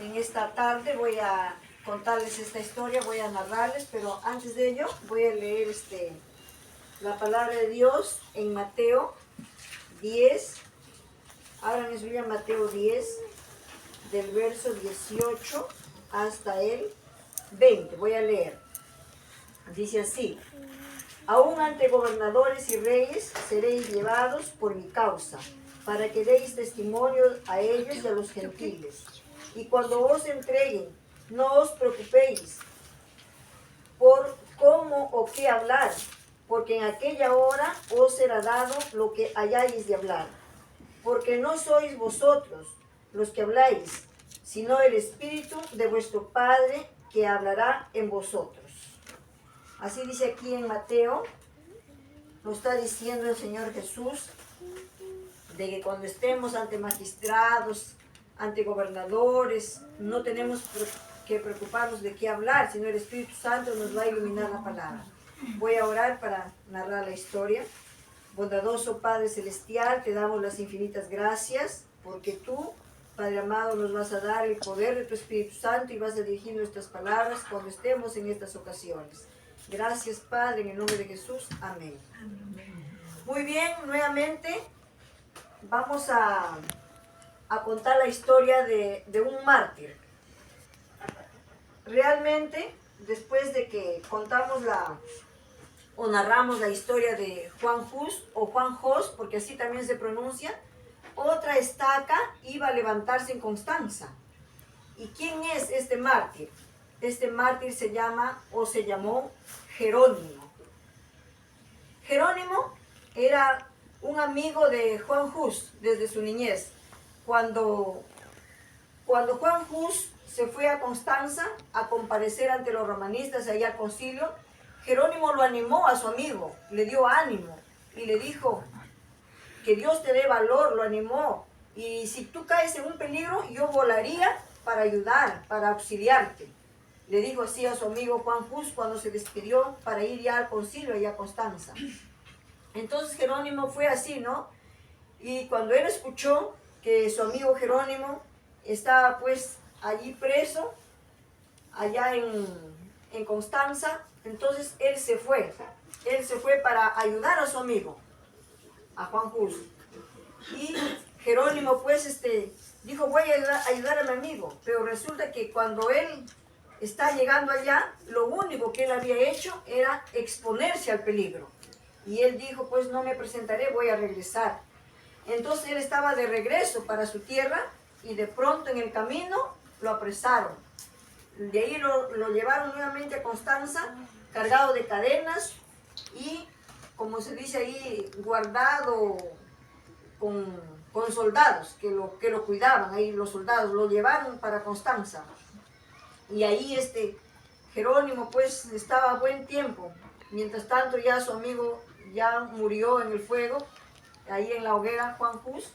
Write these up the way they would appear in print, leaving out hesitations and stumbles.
En esta tarde voy a contarles esta historia, voy a narrarles, pero antes de ello voy a leer la palabra de Dios en Mateo 10. Abran en su Biblia Mateo 10, del verso 18 hasta el 20. Voy a leer. Dice así: aún ante gobernadores y reyes seréis llevados por mi causa, para que deis testimonio a ellos y a los gentiles. Y cuando os entreguen, no os preocupéis por cómo o qué hablar, porque en aquella hora os será dado lo que hayáis de hablar. Porque no sois vosotros los que habláis, sino el Espíritu de vuestro Padre que hablará en vosotros. Así dice aquí en Mateo, nos está diciendo el Señor Jesús, de que cuando estemos ante magistrados, ante gobernadores, no tenemos que preocuparnos de qué hablar, sino el Espíritu Santo nos va a iluminar la palabra. Voy a orar para narrar la historia. Bondadoso Padre Celestial, te damos las infinitas gracias, porque tú, Padre amado, nos vas a dar el poder de tu Espíritu Santo y vas a dirigir nuestras palabras cuando estemos en estas ocasiones. Gracias, Padre, en el nombre de Jesús. Amén. Muy bien, nuevamente vamos a contar la historia de un mártir. Realmente, después de que contamos o narramos la historia de Juan Hus o Juan Jos, porque así también se pronuncia, otra estaca iba a levantarse en Constanza. ¿Y quién es este mártir? Este mártir se llamó Jerónimo. Jerónimo era un amigo de Juan Hus desde su niñez. Cuando Juan Hus se fue a Constanza a comparecer ante los romanistas allá al concilio, Jerónimo lo animó a su amigo, le dio ánimo y le dijo que Dios te dé valor, lo animó. Y si tú caes en un peligro, yo volaría para ayudar, para auxiliarte. Le dijo así a su amigo Juan Hus cuando se despidió para ir ya al concilio, allá a Constanza. Entonces Jerónimo fue así, ¿no? Y cuando él escuchó que su amigo Jerónimo estaba pues allí preso, allá en Constanza, entonces él se fue para ayudar a su amigo, a Juan Hus. Y Jerónimo pues dijo, voy a ayudar a mi amigo, pero resulta que cuando él está llegando allá, lo único que él había hecho era exponerse al peligro. Y él dijo, pues no me presentaré, voy a regresar. Entonces él estaba de regreso para su tierra y de pronto en el camino lo apresaron. De ahí lo llevaron nuevamente a Constanza, cargado de cadenas y, como se dice ahí, guardado con soldados que lo cuidaban. Ahí los soldados lo llevaron para Constanza. Y ahí Jerónimo pues estaba a buen tiempo. Mientras tanto ya su amigo ya murió en el fuego, ahí en la hoguera, Juan Hus,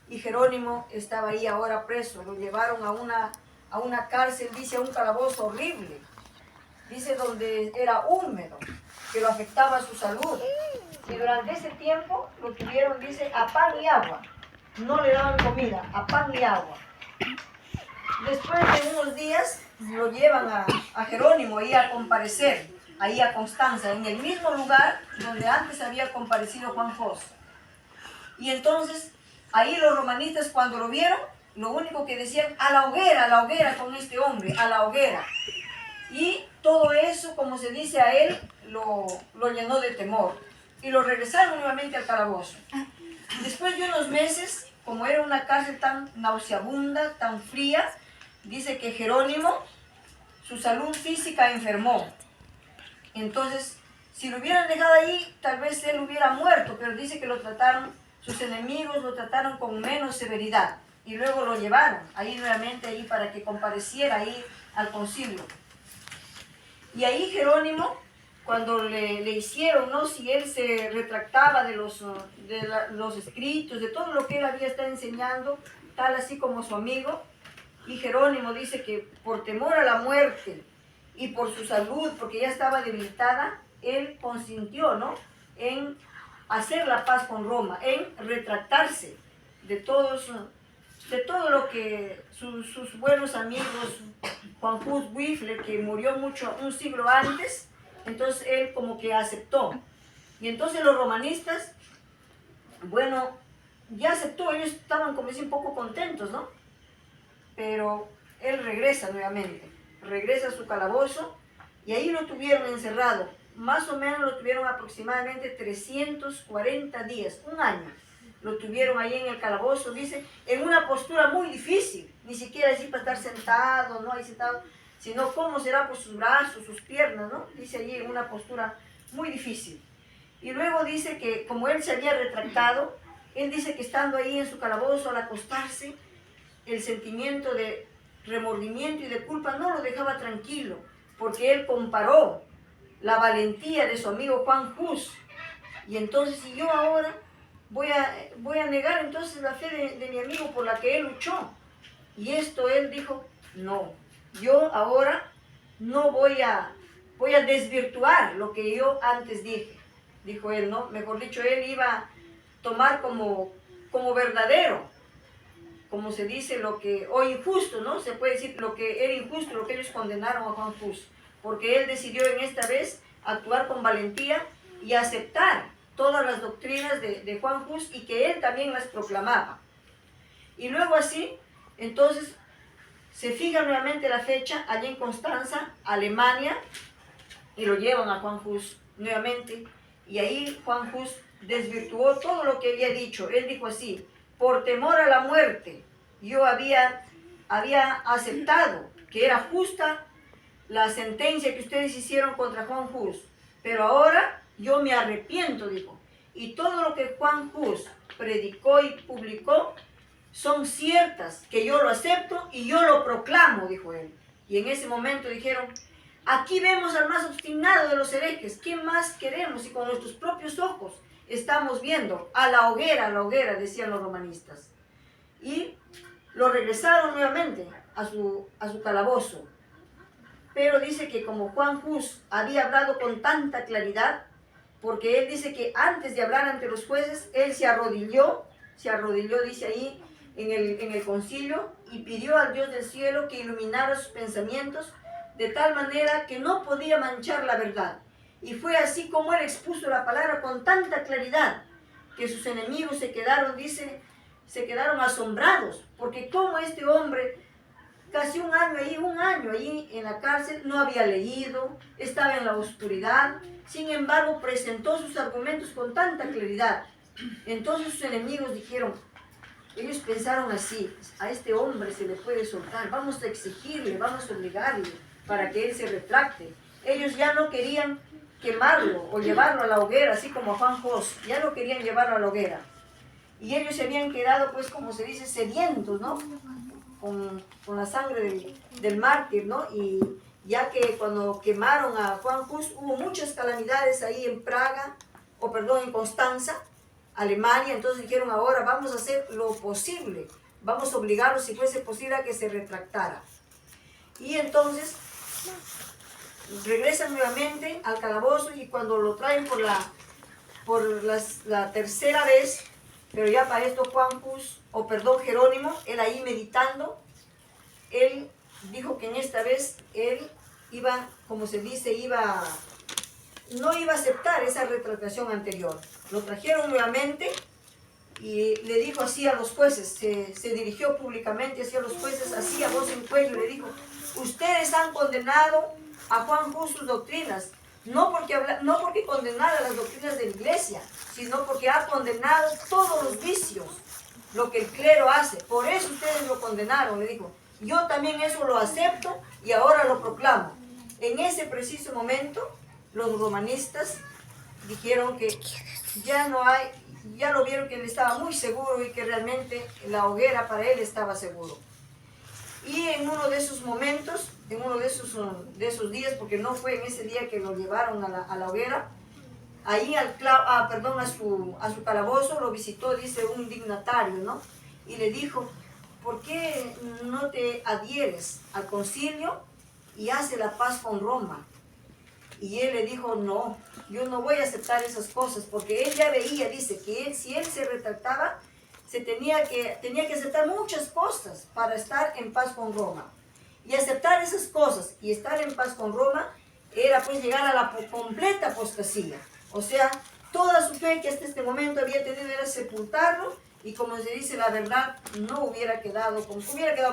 y Jerónimo estaba ahí ahora preso. Lo llevaron a una cárcel, dice, a un calabozo horrible, dice, donde era húmedo, que lo afectaba a su salud. Y durante ese tiempo lo tuvieron, dice, a pan y agua. No le daban comida, a pan y agua. Después de unos días lo llevan a Jerónimo ahí a comparecer, ahí a Constanza, en el mismo lugar donde antes había comparecido Juan Jos. Y entonces ahí los romanistas cuando lo vieron, lo único que decían, a la hoguera con este hombre, a la hoguera. Y todo eso, como se dice a él, lo llenó de temor. Y lo regresaron nuevamente al calabozo. Después de unos meses, como era una cárcel tan nauseabunda, tan fría, dice que Jerónimo, su salud física enfermó. Entonces, si lo hubieran dejado ahí, tal vez él hubiera muerto, pero dice que sus enemigos lo trataron con menos severidad. Y luego lo llevaron ahí nuevamente ahí para que compareciera ahí al concilio. Y ahí Jerónimo, cuando le hicieron, ¿no? Si él se retractaba de los escritos, de todo lo que él había estado enseñando, tal así como su amigo, y Jerónimo dice que por temor a la muerte y por su salud, porque ya estaba debilitada, él consintió, ¿no?, en hacer la paz con Roma, en retractarse de todos de todo lo que sus buenos amigos, Juan Hus Wifle, que murió un siglo antes, entonces él como que aceptó. Y entonces los romanistas, bueno, ya aceptó, ellos estaban como si un poco contentos, ¿no? Pero él regresa nuevamente, regresa a su calabozo y ahí lo tuvieron encerrado. Más o menos lo tuvieron aproximadamente 340 días, un año. Lo tuvieron ahí en el calabozo, dice, en una postura muy difícil. Ni siquiera así para estar sentado, ¿no? Ahí sentado, sino cómo será por sus brazos, sus piernas, ¿no? Dice allí en una postura muy difícil. Y luego dice que como él se había retractado, él dice que estando ahí en su calabozo al acostarse, el sentimiento de remordimiento y de culpa no lo dejaba tranquilo, porque él comparó la valentía de su amigo Juan Hus. Y entonces, si yo ahora voy a negar entonces la fe de mi amigo por la que él luchó. Y esto él dijo, no, yo ahora no voy a desvirtuar lo que yo antes dije. Dijo él, ¿no? Mejor dicho, él iba a tomar como verdadero, como se dice, lo que, o injusto, ¿no? Se puede decir lo que era injusto, lo que ellos condenaron a Juan Hus. Porque él decidió en esta vez actuar con valentía y aceptar todas las doctrinas de Juan Hus y que él también las proclamaba. Y luego así, entonces, se fija nuevamente la fecha allí en Constanza, Alemania, y lo llevan a Juan Hus nuevamente. Y ahí Juan Hus desvirtuó todo lo que había dicho. Él dijo así, por temor a la muerte, yo había aceptado que era justa la sentencia que ustedes hicieron contra Juan Hus, pero ahora yo me arrepiento, dijo, y todo lo que Juan Hus predicó y publicó son ciertas, que yo lo acepto y yo lo proclamo, dijo él. Y en ese momento dijeron, aquí vemos al más obstinado de los herejes, ¿qué más queremos? Y con nuestros propios ojos estamos viendo a la hoguera, decían los romanistas. Y lo regresaron nuevamente a su calabozo. Pero dice que como Juan Hus había hablado con tanta claridad, porque él dice que antes de hablar ante los jueces, él se arrodilló, dice ahí en el concilio, y pidió al Dios del cielo que iluminara sus pensamientos de tal manera que no podía manchar la verdad. Y fue así como él expuso la palabra con tanta claridad, que sus enemigos se quedaron asombrados, porque como este hombre, casi un año ahí en la cárcel, no había leído, estaba en la oscuridad, sin embargo presentó sus argumentos con tanta claridad. Entonces sus enemigos dijeron, ellos pensaron así, a este hombre se le puede soltar, vamos a exigirle, vamos a obligarle para que él se retracte. Ellos ya no querían quemarlo o llevarlo a la hoguera, así como a Juan Hus, ya no querían llevarlo a la hoguera. Y ellos se habían quedado, pues, como se dice, sedientos, ¿no? Con la sangre del mártir, ¿no? Y ya que cuando quemaron a Juan Hus, hubo muchas calamidades ahí en en Constanza, Alemania. Entonces dijeron, ahora vamos a hacer lo posible, vamos a obligarlo, si fuese posible, a que se retractara. Y entonces regresan nuevamente al calabozo, y cuando lo traen por la tercera vez, pero ya para esto Jerónimo, él ahí meditando, él dijo que en esta vez él iba, como se dice, no iba a aceptar esa retractación anterior. Lo trajeron nuevamente y le dijo así a los jueces, se dirigió públicamente hacia los jueces, así a voz en cuello, le dijo, ustedes han condenado a Juan Hus sus doctrinas, no porque condenara las doctrinas de la iglesia, sino porque ha condenado todos los vicios, lo que el clero hace. Por eso ustedes lo condenaron, le dijo. Yo también eso lo acepto y ahora lo proclamo. En ese preciso momento, los romanistas dijeron que ya lo vieron que él estaba muy seguro y que realmente la hoguera para él estaba seguro. Y en uno de esos momentos, en uno de esos días, porque no fue en ese día que lo llevaron a la hoguera, ahí a su calabozo lo visitó, dice, un dignatario, ¿no? Y le dijo, ¿por qué no te adhieres al concilio y hace la paz con Roma? Y él le dijo, no, yo no voy a aceptar esas cosas, porque él ya veía, dice, que si él se retractaba, tenía que aceptar muchas cosas para estar en paz con Roma. Y aceptar esas cosas y estar en paz con Roma era pues llegar a la completa apostasía. O sea, toda su fe que hasta este momento había tenido era sepultarlo, y como se dice, la verdad no hubiera quedado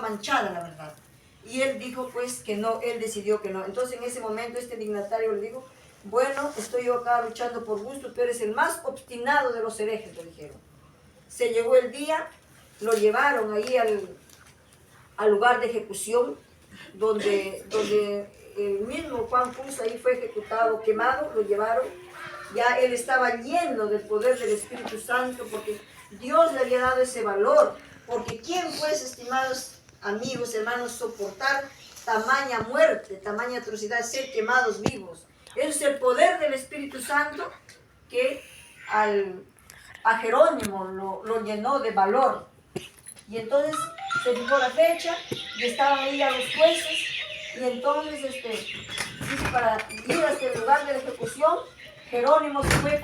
manchada, la verdad. Y él dijo pues que no, él decidió que no. Entonces en ese momento este dignatario le dijo: bueno, estoy yo acá luchando por gusto, tú eres el más obstinado de los herejes, le dijeron. Se llegó el día, lo llevaron ahí al lugar de ejecución, donde el mismo Juan Hus ahí fue ejecutado, quemado, lo llevaron. Ya él estaba lleno del poder del Espíritu Santo, porque Dios le había dado ese valor. Porque ¿quién pues, estimados amigos, hermanos, soportar tamaña muerte, tamaña atrocidad, ser quemados vivos? Eso es el poder del Espíritu Santo que a Jerónimo lo llenó de valor. Y entonces se fijó la fecha y estaban ahí a los jueces, y entonces dice, para ir hasta el lugar de la ejecución, Jerónimo se fue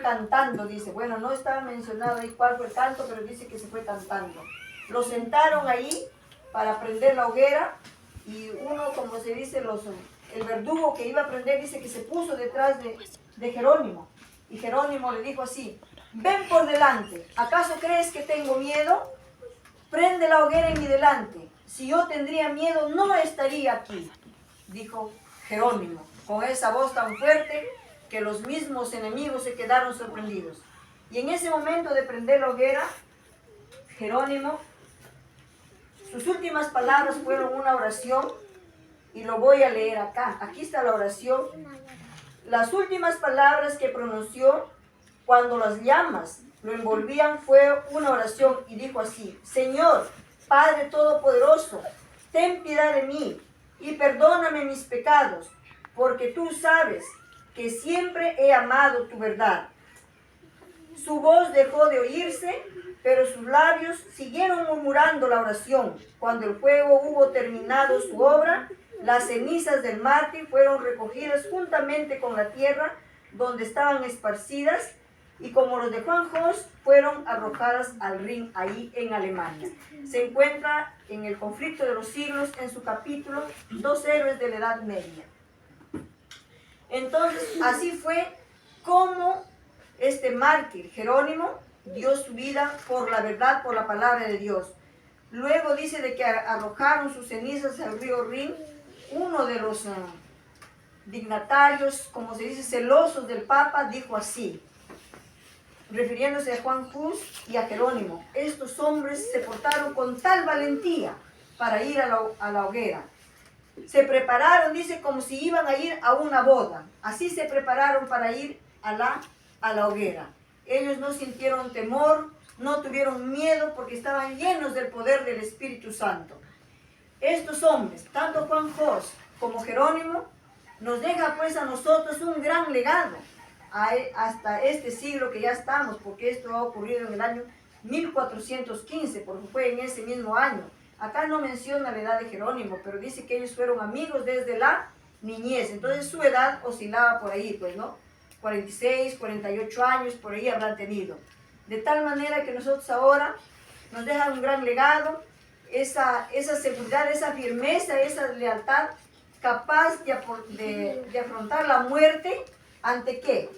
cantando, dice. Bueno, no estaba mencionado ahí cuál fue el canto, pero dice que se fue cantando. Lo sentaron ahí para prender la hoguera, y uno, como se dice, el verdugo que iba a prender, dice que se puso detrás de Jerónimo. Y Jerónimo le dijo así: ven por delante, ¿acaso crees que tengo miedo? Prende la hoguera en mi delante. Si yo tendría miedo, no estaría aquí, dijo Jerónimo, con esa voz tan fuerte que los mismos enemigos se quedaron sorprendidos. Y en ese momento de prender la hoguera, Jerónimo, sus últimas palabras fueron una oración, y lo voy a leer acá. Aquí está la oración. Las últimas palabras que pronunció cuando las llamas lo envolvían fue una oración, y dijo así: Señor, Padre Todopoderoso, ten piedad de mí y perdóname mis pecados, porque tú sabes que siempre he amado tu verdad. Su voz dejó de oírse, pero sus labios siguieron murmurando la oración. Cuando el fuego hubo terminado su obra, las cenizas del mártir fueron recogidas juntamente con la tierra donde estaban esparcidas, y como los de Juan Hus, fueron arrojadas al Rin, ahí en Alemania. Se encuentra en El conflicto de los siglos, en su capítulo, Dos héroes de la Edad Media. Entonces, así fue como este mártir, Jerónimo, dio su vida por la verdad, por la palabra de Dios. Luego dice de que arrojaron sus cenizas al río Rin. Uno de los dignatarios, como se dice, celosos del Papa, dijo así, refiriéndose a Juan Hus y a Jerónimo: estos hombres se portaron con tal valentía para ir a la hoguera. Se prepararon, dice, como si iban a ir a una boda. Así se prepararon para ir a la hoguera. Ellos no sintieron temor, no tuvieron miedo, porque estaban llenos del poder del Espíritu Santo. Estos hombres, tanto Juan Hus como Jerónimo, nos deja pues a nosotros un gran legado hasta este siglo que ya estamos, porque esto ha ocurrido en el año 1415, porque fue en ese mismo año. Acá no menciona la edad de Jerónimo, pero dice que ellos fueron amigos desde la niñez. Entonces su edad oscilaba por ahí, pues, ¿no? 46, 48 años, por ahí habrán tenido. De tal manera que nosotros ahora nos dejan un gran legado, esa seguridad, esa firmeza, esa lealtad, capaz de afrontar la muerte. ¿Ante qué?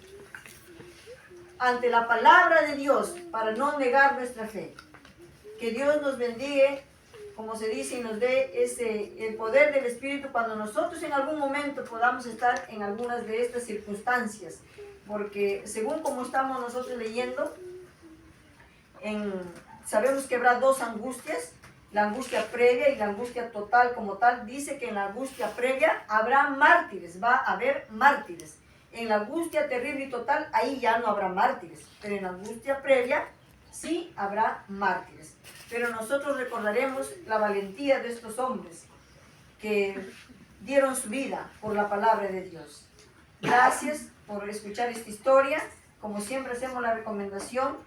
Ante la palabra de Dios, para no negar nuestra fe. Que Dios nos bendiga, como se dice, y nos dé el poder del Espíritu cuando nosotros en algún momento podamos estar en algunas de estas circunstancias. Porque según como estamos nosotros leyendo, sabemos que habrá dos angustias: la angustia previa y la angustia total como tal. Dice que en la angustia previa habrá mártires, va a haber mártires. En la angustia terrible y total, ahí ya no habrá mártires, pero en la angustia previa sí habrá mártires. Pero nosotros recordaremos la valentía de estos hombres que dieron su vida por la palabra de Dios. Gracias por escuchar esta historia. Como siempre hacemos la recomendación,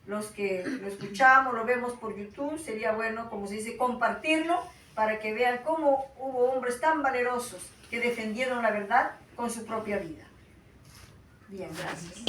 los que lo escuchamos, lo vemos por YouTube, sería bueno, como se dice, compartirlo para que vean cómo hubo hombres tan valerosos que defendieron la verdad con su propia vida. Bien, gracias.